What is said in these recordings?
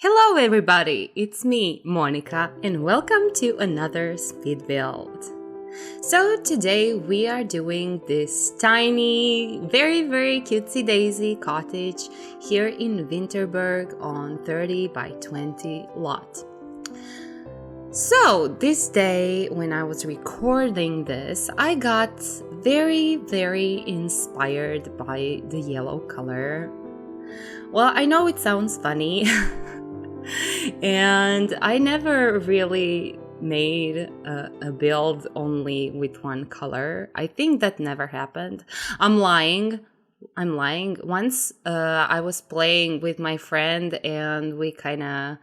Hello everybody, it's me, Monica, and welcome to another speed build. So today we are doing this tiny, very cutesy daisy cottage here in Winterberg on 30 by 20 lot. So this day when I was recording this, I got very inspired by the yellow color. Well, I know it sounds funny. And I never really made a build only with one color. I think that never happened. I'm lying. Once I was playing with my friend and we kind of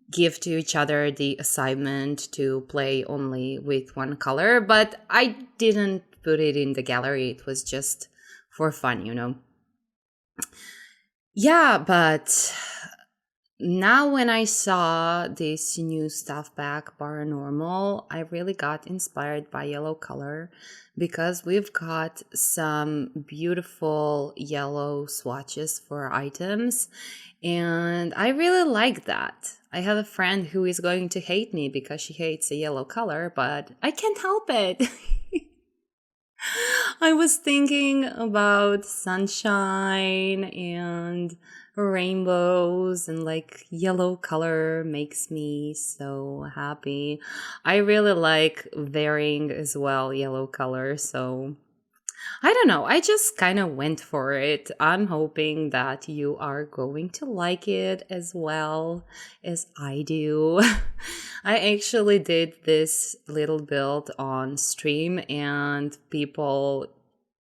give to each other the assignment to play only with one color, but I didn't put it in the gallery. It was just for fun. Yeah, but now when I saw this new stuff back paranormal, I really got inspired by yellow color because we've got some beautiful yellow swatches for items and I really like that. I have a friend who is going to hate me because she hates the yellow color, but I can't help it. I was thinking about sunshine and rainbows and like yellow color makes me so happy. I really like wearing as well yellow color, so I don't know. I just kind of went for it. I'm hoping that you are going to like it as well as I do. I actually did this little build on stream and people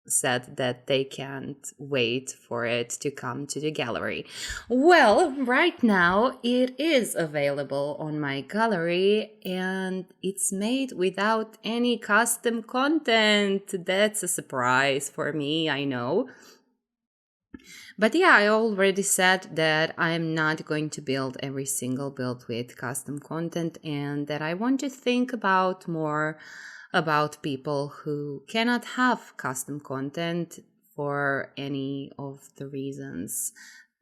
said that they can't wait for it to come to the gallery. Well, right now it is available on my gallery and it's made without any custom content. That's a surprise for me, I know. But yeah, I already said that I'm not going to build every single build with custom content and that I want to think about more about people who cannot have custom content for any of the reasons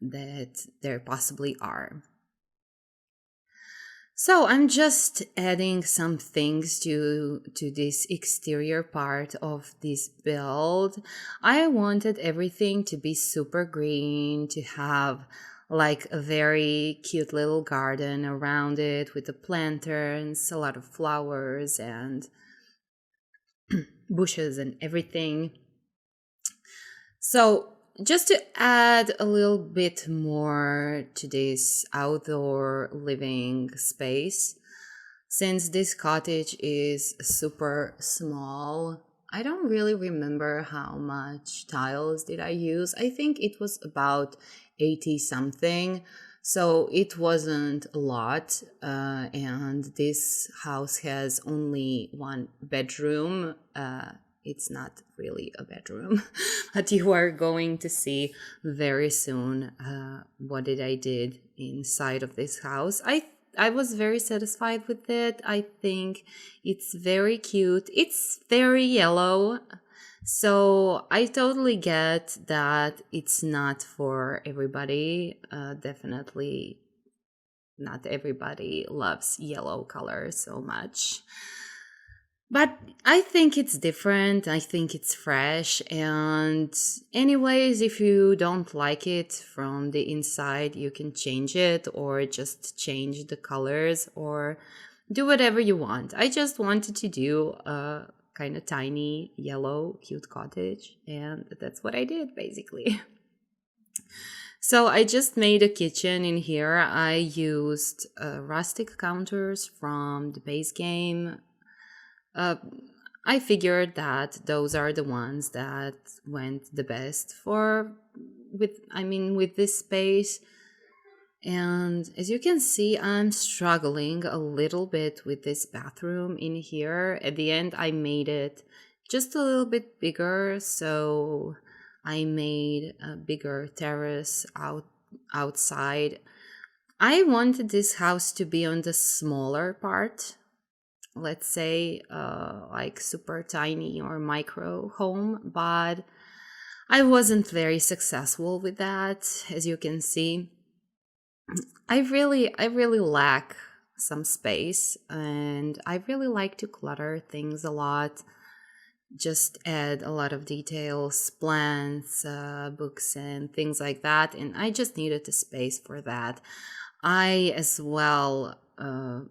that there possibly are. So I'm just adding some things to this exterior part of this build. I wanted everything to be super green, to have like a very cute little garden around it with the plantains, a lot of flowers and bushes and everything. So just to add a little bit more to this outdoor living space, since this cottage is super small, I don't really remember how much tiles did I use. I think it was about 80 something. So it wasn't a lot, and this house has only one bedroom. It's not really a bedroom, but you are going to see very soon what did I did inside of this house. I was very satisfied with it. I think it's very cute. It's very yellow. So I totally get that it's not for everybody. Definitely not everybody loves yellow color so much. But I think it's different. I think it's fresh. And anyways, if you don't like it from the inside, you can change it or just change the colors or do whatever you want. I just wanted to do a kind of tiny yellow cute cottage and that's what I did basically. So I just made a kitchen in here. I used rustic counters from the base game. I figured that those are the ones that went the best with this space. And as you can see, I'm struggling a little bit with this bathroom in here. At the end, I made it just a little bit bigger. So I made a bigger terrace outside. I wanted this house to be on the smaller part. Let's say like super tiny or micro home, but I wasn't very successful with that, as you can see. I really lack some space, and I really like to clutter things a lot. Just add a lot of details, plants, books, and things like that. And I just needed a space for that. I as well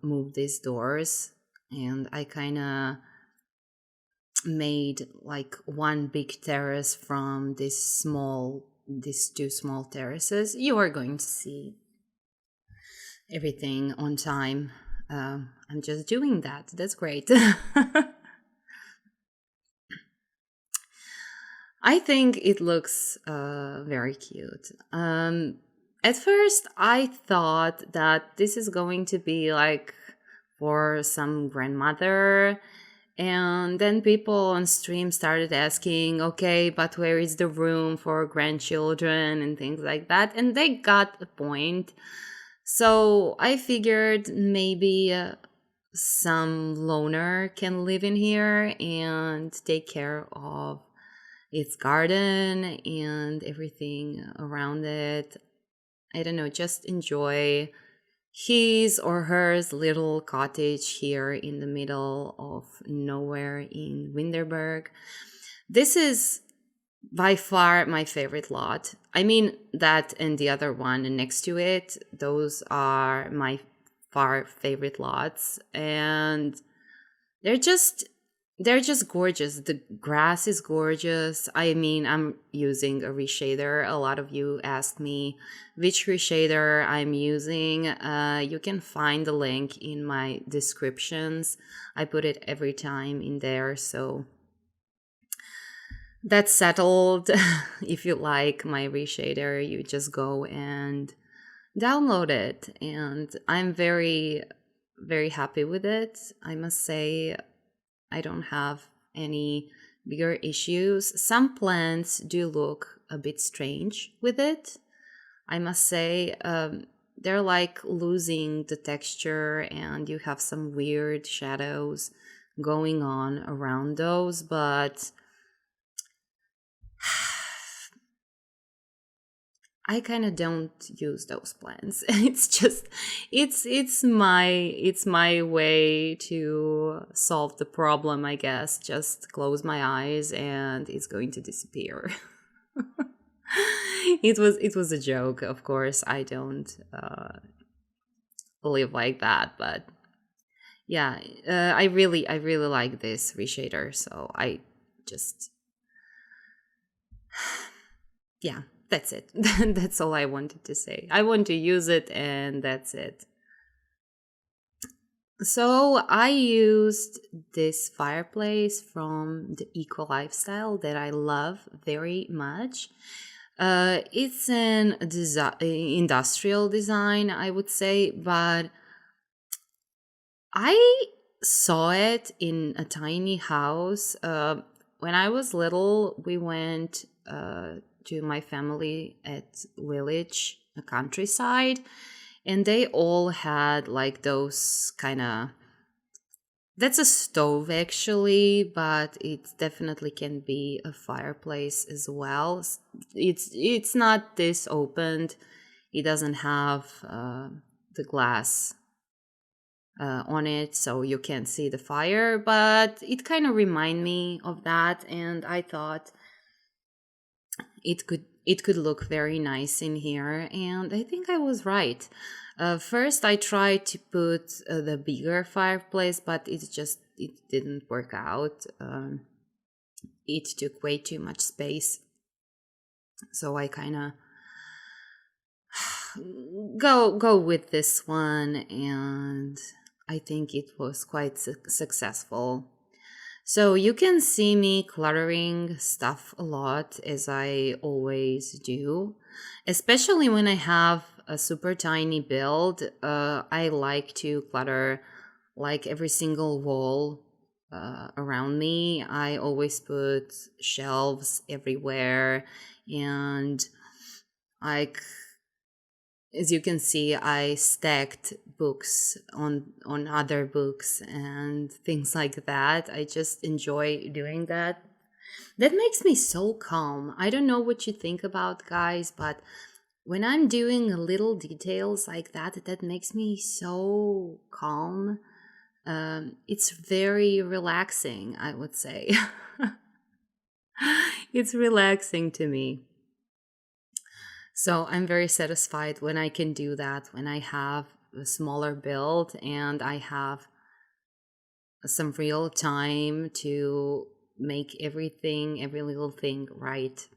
moved these doors, and I kind of made like one big terrace from these two small terraces. You are going to see everything on time. I'm just doing that. That's great. I think it looks very cute. At first, I thought that this is going to be like for some grandmother. And then people on stream started asking, okay, but where is the room for grandchildren and things like that? And they got the point. So I figured maybe some loner can live in here and take care of its garden and everything around it. I don't know, just enjoy his or hers little cottage here in the middle of nowhere in Winterberg. This is by far my favorite lot. I mean, that and the other one next to it, those are my far favorite lots. And they're just they're just gorgeous. The grass is gorgeous. I mean, I'm using a reshader. A lot of you asked me which reshader I'm using. You can find the link in my descriptions. I put it every time in there, so that's settled. If you like my reshader, you just go and download it. And I'm very, very happy with it. I must say, I don't have any bigger issues. Some plants do look a bit strange with it. I must say, they're like losing the texture, and you have some weird shadows going on around those, but I kind of don't use those plants. It's just it's my way to solve the problem, I guess. Just close my eyes and it's going to disappear. It was a joke, of course. I don't live like that, but yeah, I really like this reshader, so I just yeah, that's it. That's all I wanted to say. I want to use it, and that's it. So I used this fireplace from the Eco Lifestyle that I love very much. It's an industrial design, I would say, but I saw it in a tiny house. When I was little, we went to my family at village, a countryside, and they all had like those kind of, that's a stove actually, but it definitely can be a fireplace as well. It's not this opened. It doesn't have the glass on it, so you can't see the fire, but it kind of remind me of that, and I thought it could look very nice in here, and I think I was right. First, I tried to put the bigger fireplace, but it didn't work out. It took way too much space, so I kind of go with this one, and I think it was quite successful. So you can see me cluttering stuff a lot, as I always do, especially when I have a super tiny build. I like to clutter like every single wall around me. I always put shelves everywhere, and like, as you can see, I stacked books on other books and things like that. I just enjoy doing that. That makes me so calm. I don't know what you think about, guys, but when I'm doing little details like that, that makes me so calm. It's very relaxing, I would say. It's relaxing to me. So I'm very satisfied when I can do that, when I have a smaller build and I have some real time to make everything, every little thing right.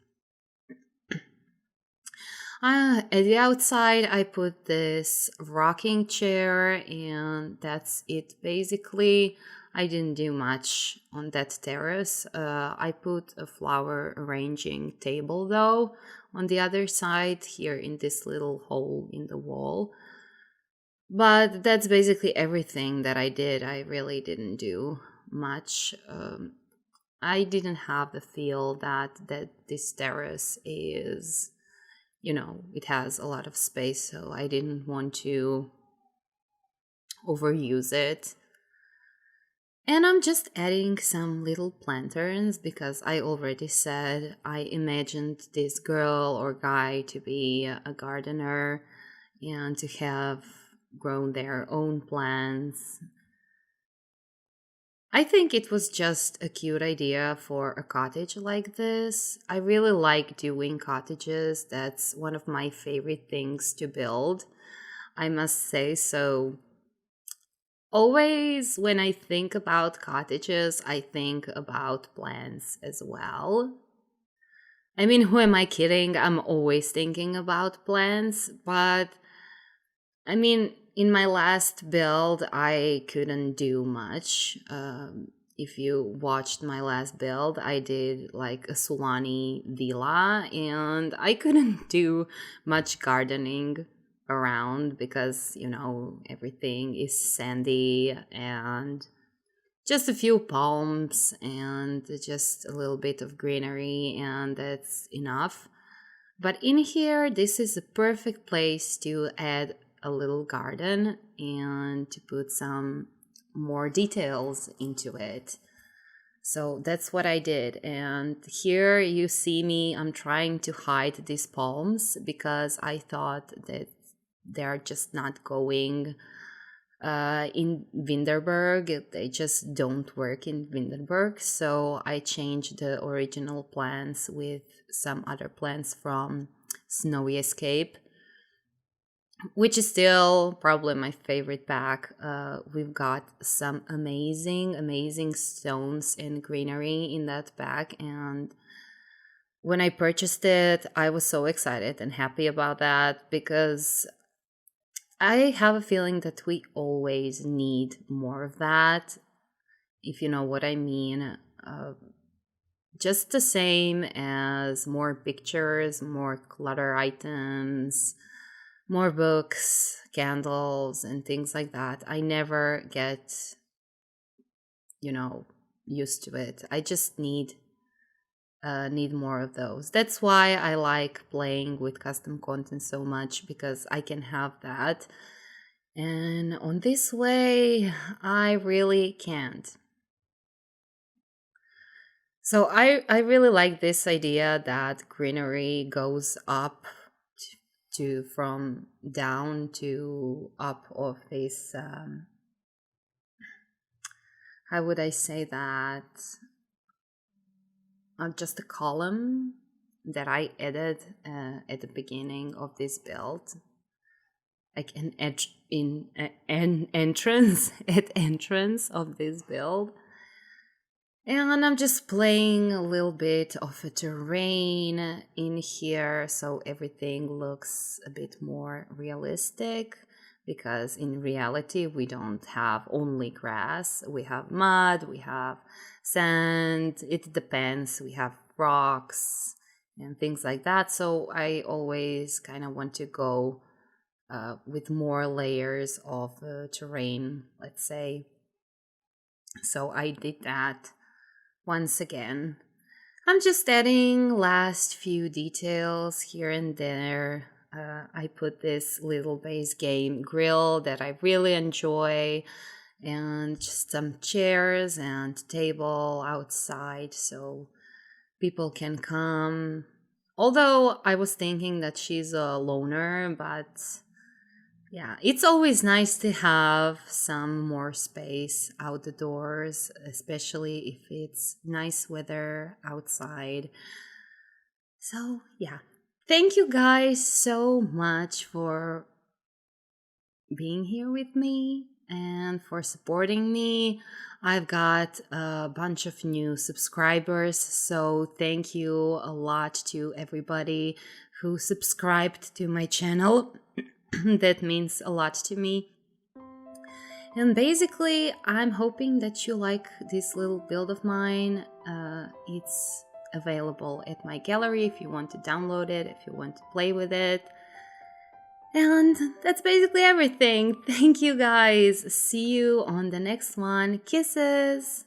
At the outside, I put this rocking chair, and that's it basically. I didn't do much on that terrace. I put a flower arranging table though on the other side here in this little hole in the wall. But that's basically everything that I did. I really didn't do much. I didn't have the feel that this terrace is, it has a lot of space, so I didn't want to overuse it. And I'm just adding some little planterns because I already said I imagined this girl or guy to be a gardener and to have grown their own plants. I think it was just a cute idea for a cottage like this. I really like doing cottages. That's one of my favorite things to build, I must say. So, always when I think about cottages, I think about plants as well. I mean, who am I kidding? I'm always thinking about plants, but I mean, in my last build, I couldn't do much. If you watched my last build, I did like a Solani villa, and I couldn't do much gardening around because, everything is sandy and just a few palms and just a little bit of greenery, and that's enough. But in here, this is a perfect place to add a little garden and to put some more details into it. So that's what I did. And here you see me, I'm trying to hide these palms because I thought that they're just not going in Winterberg. They just don't work in Winterberg. So I changed the original plants with some other plants from Snowy Escape, which is still probably my favorite pack. We've got some amazing stones and greenery in that pack, and when I purchased it, I was so excited and happy about that because I have a feeling that we always need more of that, if you know what I mean. Just the same as more pictures, more clutter items, more books, candles, and things like that. I never get, used to it. I just need more of those. That's why I like playing with custom content so much, because I can have that. And on this way, I really can't. So I really like this idea that greenery goes up to from down to up of this how would I say that, just a column that I added at the beginning of this build, like an edge in an entrance at entrance of this build. And I'm just playing a little bit of a terrain in here so everything looks a bit more realistic, because in reality we don't have only grass. We have mud, we have sand, it depends, we have rocks and things like that. So I always kind of want to go with more layers of terrain, let's say. So I did that. Once again, I'm just adding last few details here and there. I put this little base game grill that I really enjoy, and just some chairs and table outside so people can come Although I was thinking that she's a loner, but yeah, it's always nice to have some more space outdoors, especially if it's nice weather outside. So, yeah. Thank you guys so much for being here with me and for supporting me. I've got a bunch of new subscribers, so thank you a lot to everybody who subscribed to my channel. That means a lot to me. And basically, I'm hoping that you like this little build of mine. It's available at my gallery if you want to download it, if you want to play with it. And that's basically everything. Thank you guys. See you on the next one. Kisses.